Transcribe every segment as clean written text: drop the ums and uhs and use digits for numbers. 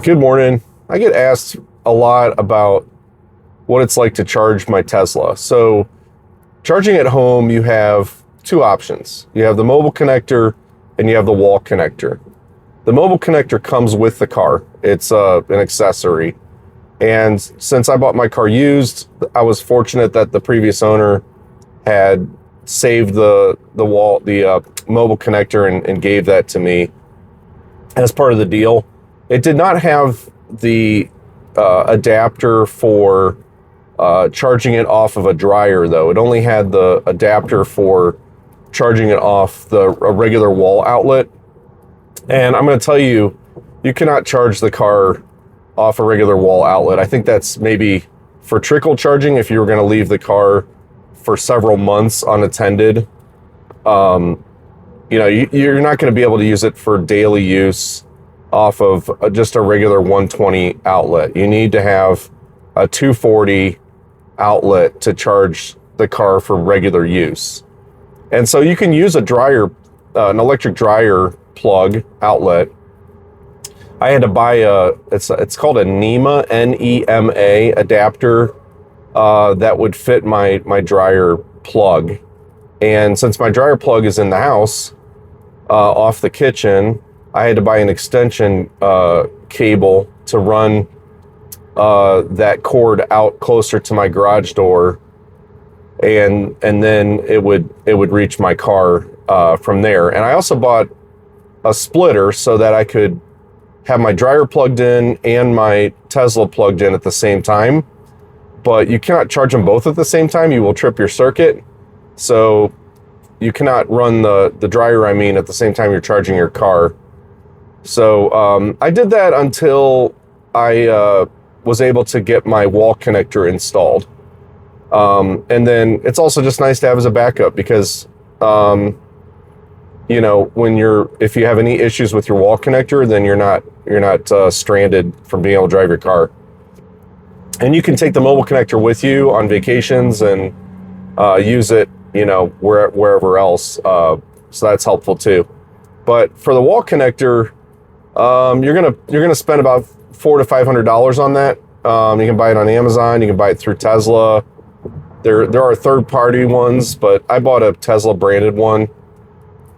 Good morning. I get asked a lot about what it's like to charge my Tesla. So, charging at home, you have two options. You have the mobile connector and you have the wall connector. The mobile connector comes with the car. It's an accessory. And since I bought my car used, I was fortunate that the previous owner had saved the mobile connector and gave that to me as part of the deal. It did not have the adapter for charging it off of a dryer, though. It only had the adapter for charging it off a regular wall outlet. And I'm going to tell you, you cannot charge the car off a regular wall outlet. I think that's maybe for trickle charging if you were going to leave the car for several months unattended. You're not going to be able to use it for daily use off of just a regular 120 outlet. You need to have a 240 outlet to charge the car for regular use. And so you can use a dryer, an electric dryer plug outlet. I had to buy it's called a NEMA, N-E-M-A adapter that would fit my dryer plug. And since my dryer plug is in the house, off the kitchen, I had to buy an extension cable to run that cord out closer to my garage door, and then it would reach my car from there. And I also bought a splitter so that I could have my dryer plugged in and my Tesla plugged in at the same time. But you cannot charge them both at the same time. You will trip your circuit. So you cannot run the dryer, at the same time you're charging your car. So I did that until I was able to get my wall connector installed. And then it's also just nice to have as a backup because, if you have any issues with your wall connector, then you're not stranded from being able to drive your car. And you can take the mobile connector with you on vacations and use it, wherever else. So that's helpful too. But for the wall connector, you're gonna spend about $400 to $500 on that. You can buy it on Amazon. You can buy it through Tesla. There are third-party ones, but I bought a Tesla branded one.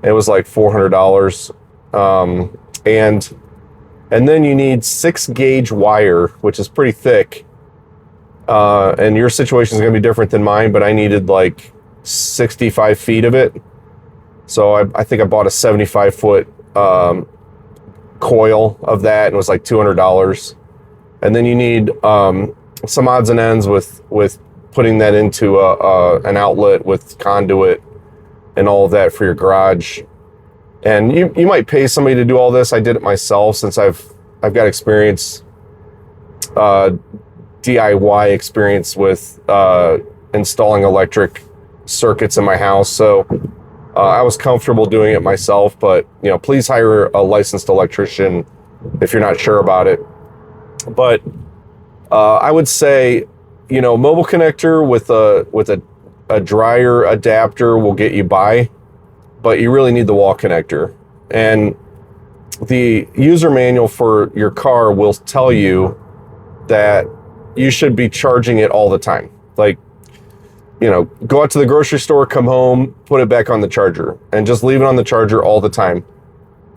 It was like $400, and then you need 6-gauge wire, which is pretty thick. And your situation is going to be different than mine, but I needed like 65 feet of it. So I think I bought a 75-foot coil of that, and it was like $200. And then you need some odds and ends with putting that into an outlet with conduit and all of that for your garage. And you might pay somebody to do all this. I did it myself since I've got experience, DIY experience with installing electric circuits in my house. So I was comfortable doing it myself, but please hire a licensed electrician if you're not sure about it. But I would say, mobile connector with a dryer adapter will get you by, but you really need the wall connector. And the user manual for your car will tell you that you should be charging it all the time. Like, go out to the grocery store, come home, put it back on the charger, and just leave it on the charger all the time.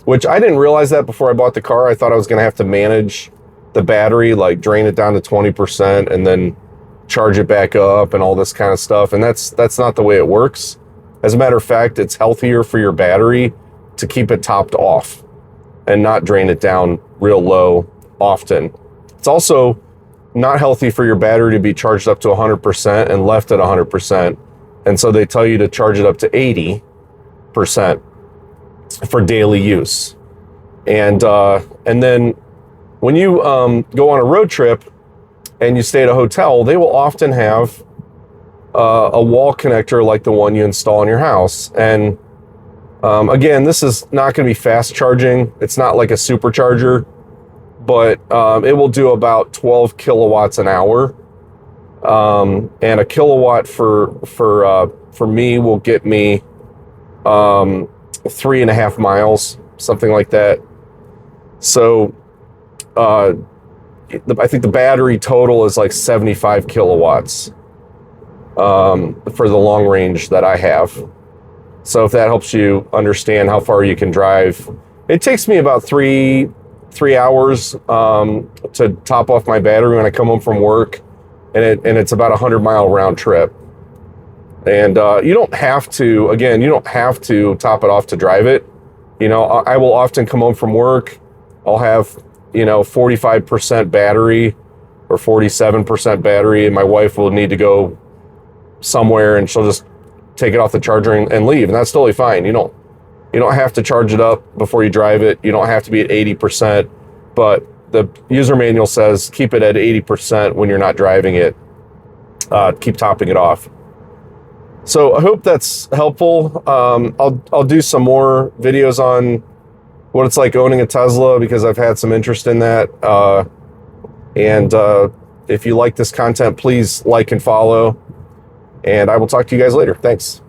Which I didn't realize that before I bought the car. I thought I was going to have to manage the battery, like drain it down to 20% and then charge it back up and all this kind of stuff. And that's not the way it works. As a matter of fact, it's healthier for your battery to keep it topped off and not drain it down real low often. It's also not healthy for your battery to be charged up to 100% and left at 100%. And so they tell you to charge it up to 80% for daily use. And then when you go on a road trip and you stay at a hotel, they will often have a wall connector like the one you install in your house. And again, this is not going to be fast charging. It's not like a supercharger, but it will do about 12 kilowatts an hour. And a kilowatt for me will get me 3.5 miles, something like that. So I think the battery total is like 75 kilowatts for the long range that I have. So if that helps you understand how far you can drive, it takes me about three hours to top off my battery when I come home from work, and it's about a 100-mile round trip. And you don't have to, again, you don't have to top it off to drive it. You know, I will often come home from work, I'll have, 45% battery or 47% battery, and my wife will need to go somewhere and she'll just take it off the charger and leave, and that's totally fine. You don't have to charge it up before you drive it. You don't have to be at 80%, but the user manual says keep it at 80% when you're not driving it. Keep topping it off. So I hope that's helpful. I'll do some more videos on what it's like owning a Tesla, because I've had some interest in that. And if you like this content, please like and follow. And I will talk to you guys later. Thanks.